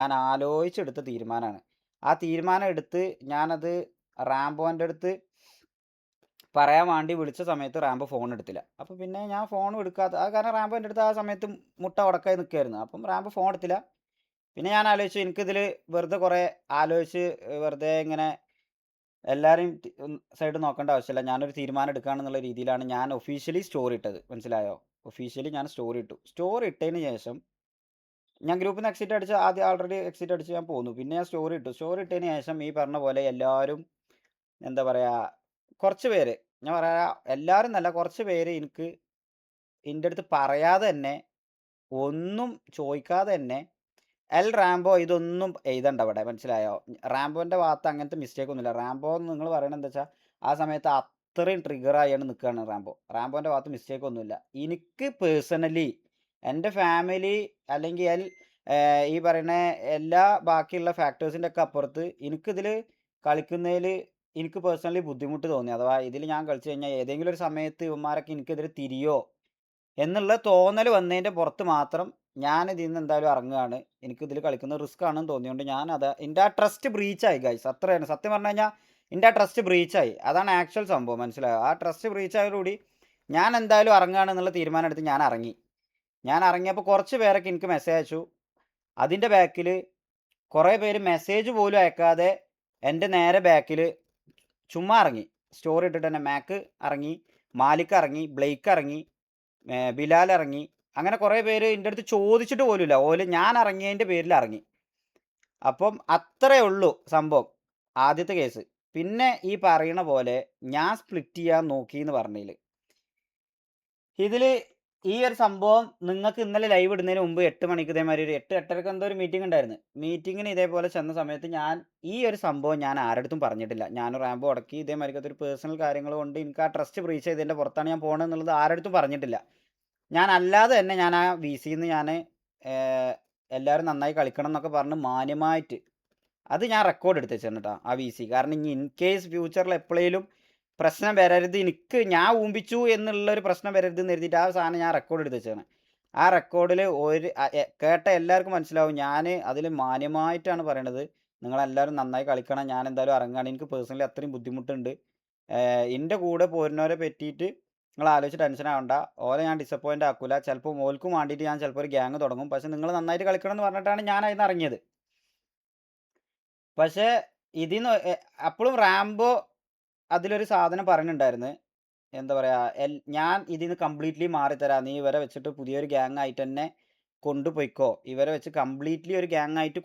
ഞാൻ ആലോചിച്ചെടുത്ത തീരുമാനമാണ്. ആ തീരുമാനം എടുത്ത് ഞാനത് റാംബോൻ്റെ അടുത്ത് പറയാൻ വേണ്ടി വിളിച്ച സമയത്ത് റാംബോ ഫോൺ എടുത്തില്ല. അപ്പോൾ പിന്നെ ഞാൻ ഫോണും എടുക്കാത്ത കാരണം റാംബോ എൻ്റെ അടുത്ത് ആ സമയത്ത് മുട്ട ഉടക്കായി നിൽക്കുകയായിരുന്നു. അപ്പം റാംബോ ഫോൺ എടുത്തില്ല. പിന്നെ ഞാൻ ആലോചിച്ചു എനിക്കിതിൽ വെറുതെ കുറേ ആലോചിച്ച് വെറുതെ ഇങ്ങനെ എല്ലാവരെയും സൈഡ് നോക്കേണ്ട ആവശ്യമില്ല. ഞാനൊരു തീരുമാനം എടുക്കുകയാണെന്നുള്ള രീതിയിലാണ് ഞാൻ ഒഫീഷ്യലി സ്റ്റോറി ഇട്ടത്. മനസ്സിലായോ? ഒഫീഷ്യലി ഞാൻ സ്റ്റോറി ഇട്ടു. സ്റ്റോറി ഇട്ടതിന് ശേഷം ഞാൻ ഗ്രൂപ്പിൽ നിന്ന് എക്സിറ്റ് അടിച്ച് ഓൾറെഡി എക്സിറ്റ് അടിച്ച് ഞാൻ പോന്നു. പിന്നെ ഞാൻ സ്റ്റോറി ഇട്ടു. സ്റ്റോറി ഇട്ടതിന് ശേഷം ഈ പറഞ്ഞ പോലെ എല്ലാവരും എന്താ പറയുക, കുറച്ച് പേര് ഞാൻ പറയാ എല്ലാവരും എന്നല്ല കുറച്ച് പേര് എൻ്റെ അടുത്ത് പറയാതെ തന്നെ ഒന്നും ചോദിക്കാതെ തന്നെ റാംബോ ഇതൊന്നും എഴുതണ്ട ഇവിടെ മനസ്സിലായോ? റാംബോൻ്റെ ഭാഗത്ത് അങ്ങനത്തെ മിസ്റ്റേക്ക് ഒന്നുമില്ല. റാംബോ എന്ന് നിങ്ങൾ പറയണത് എന്താ വെച്ചാൽ ആ സമയത്ത് അത്രയും ട്രിഗറായാണ് നിൽക്കുകയാണ് റാംബോ. റാംബോൻ്റെ ഭാഗത്ത് മിസ്റ്റേക്ക് ഒന്നുമില്ല. എനിക്ക് പേഴ്സണലി എൻ്റെ ഫാമിലി അല്ലെങ്കിൽ ഈ പറയുന്ന എല്ലാ ബാക്കിയുള്ള ഫാക്ടേഴ്സിൻ്റെ ഒക്കെ അപ്പുറത്ത് എനിക്കിതിൽ കളിക്കുന്നതിൽ എനിക്ക് പേഴ്സണലി ബുദ്ധിമുട്ട് തോന്നി. അഥവാ ഇതിൽ ഞാൻ കളിച്ചു കഴിഞ്ഞാൽ ഏതെങ്കിലും ഒരു സമയത്ത് ഇവന്മാരൊക്കെ എനിക്കെതിരെ തിരിയോ എന്നുള്ള തോന്നൽ വന്നതിൻ്റെ പുറത്ത് മാത്രം ഞാൻ ഇതിൽ നിന്ന് എന്തായാലും ഇറങ്ങുകയാണ്. എനിക്കിതിൽ കളിക്കുന്നത് റിസ്ക് ആണെന്ന് തോന്നിയതുകൊണ്ട് ഞാനത് എൻ്റെ ആ ട്രസ്റ്റ് ബ്രീച്ചായി ഗൈസ്. അത്രയാണ് സത്യം പറഞ്ഞു കഴിഞ്ഞാൽ. എൻ്റെ ആ ട്രസ്റ്റ് ബ്രീച്ചായി. അതാണ് ആക്ച്വൽ സംഭവം. മനസ്സിലായോ? ആ ട്രസ്റ്റ് ബ്രീച്ചായതോടുകൂടി ഞാൻ എന്തായാലും ഇറങ്ങുകയാണെന്നുള്ള തീരുമാനം എടുത്ത് ഞാൻ ഇറങ്ങി. ഞാൻ ഇറങ്ങിയപ്പോൾ കുറച്ച് പേരൊക്കെ എനിക്ക് മെസ്സേജ് അയച്ചു. അതിൻ്റെ ബാക്കിൽ കുറേ പേര് മെസ്സേജ് പോലും അയക്കാതെ എൻ്റെ നേരെ ബാക്കിൽ ചുമ്മാ ഇറങ്ങി. സ്റ്റോറി ഇട്ടിട്ട് തന്നെ മാക്ക് ഇറങ്ങി, മാലിക് ഇറങ്ങി, ബ്ലെയ്ക്ക് ഇറങ്ങി, ബിലാൽ ഇറങ്ങി. അങ്ങനെ കുറേ പേര് എൻ്റെ അടുത്ത് ചോദിച്ചിട്ട് പോലുമില്ല. ഞാൻ ഇറങ്ങിയതിൻ്റെ പേരിൽ ഇറങ്ങി. അപ്പം അത്രയേ ഉള്ളൂ സംഭവം. ആദ്യത്തെ കേസ്. പിന്നെ ഈ പറയണ പോലെ ഞാൻ സ്പ്ലിറ്റ് ചെയ്യാൻ നോക്കി എന്ന് പറഞ്ഞതിൽ ഇതിൽ ഈ ഒരു സംഭവം നിങ്ങൾക്ക് ഇന്നലെ ലൈവ് ഇടുന്നതിന് മുമ്പ് 8 മണിക്ക് ഇതേമാതിരി ഒരു 8, 8:30ക്ക് എന്തോ ഒരു മീറ്റിംഗ് ഉണ്ടായിരുന്നു. മീറ്റിങ്ങിന് ഇതേപോലെ ചെന്ന സമയത്ത് ഞാൻ ഈ ഒരു സംഭവം ഞാൻ ആരടുത്തും പറഞ്ഞിട്ടില്ല. ഞാൻ റാംബോ ഉടക്കി ഇതേമാതിരിക്കത്തെ ഒരു പേഴ്സണൽ കാര്യങ്ങൾ കൊണ്ട് എനിക്ക് ആ ട്രസ്റ്റ് ബ്രീച്ച് ചെയ്തതിൻ്റെ പുറത്താണ് ഞാൻ പോകണമെന്നുള്ളത് എന്നുള്ളത് ആരടുത്തും പറഞ്ഞിട്ടില്ല. ഞാൻ അല്ലാതെ തന്നെ ഞാൻ ആ VCന്ന് ഞാൻ എല്ലാവരും നന്നായി കളിക്കണം എന്നൊക്കെ പറഞ്ഞ് മാന്യമായിട്ട് അത് ഞാൻ റെക്കോർഡ് എടുത്ത് വെച്ചിട്ടുണ്ട് കേട്ടോ ആ VC. കാരണം ഇനി ഇൻ കേസ് ഫ്യൂച്ചറിൽ എപ്പോഴേലും പ്രശ്നം വരരുത്, ഞാൻ ഊമ്പിച്ചു എന്നുള്ളൊരു പ്രശ്നം വരരുത് എന്ന് എഴുതിയിട്ട് ആ സാധനം ഞാൻ റെക്കോർഡ് എടുത്ത് വെച്ചാണ്. ആ റെക്കോർഡിൽ കേട്ട എല്ലാവർക്കും മനസ്സിലാവും ഞാൻ അതിൽ മാന്യമായിട്ടാണ് പറയണത്. നിങ്ങളെല്ലാവരും നന്നായി കളിക്കണം, ഞാൻ എന്തായാലും ഇറങ്ങുകയാണ്, എനിക്ക് പേഴ്സണലി അത്രയും ബുദ്ധിമുട്ടുണ്ട്, എൻ്റെ കൂടെ പോരുന്നവരെ പറ്റിയിട്ട് നിങ്ങൾ ആലോചിച്ച് ടെൻഷൻ ആവണ്ട, ഓലെ ഞാൻ ഡിസപ്പോയിൻ്റ് ആക്കില്ല, ചിലപ്പോൾ ഓൽക്കും വേണ്ടിയിട്ട് ഞാൻ ചിലപ്പോൾ ഒരു ഗ്യാങ് തുടങ്ങും, പക്ഷെ നിങ്ങൾ നന്നായിട്ട് കളിക്കണം എന്ന് പറഞ്ഞിട്ടാണ് ഞാൻ അതിൽ നിന്ന് ഇറങ്ങിയത്. പക്ഷേ ഇതിന്ന് അപ്പോഴും റാംബോ അതിലൊരു സാധനം പറയുന്നുണ്ടായിരുന്നു. എന്താ പറയുക, ഞാൻ ഇതിൽ നിന്ന് കംപ്ലീറ്റ്ലി മാറിത്തരാം, നീ ഇവരെ വെച്ചിട്ട് പുതിയൊരു ഗ്യാങ് ആയിട്ട് തന്നെ കൊണ്ടുപോയിക്കോ, ഇവരെ വെച്ച് കംപ്ലീറ്റ്ലി ഒരു ഗ്യാങ് ആയിട്ട്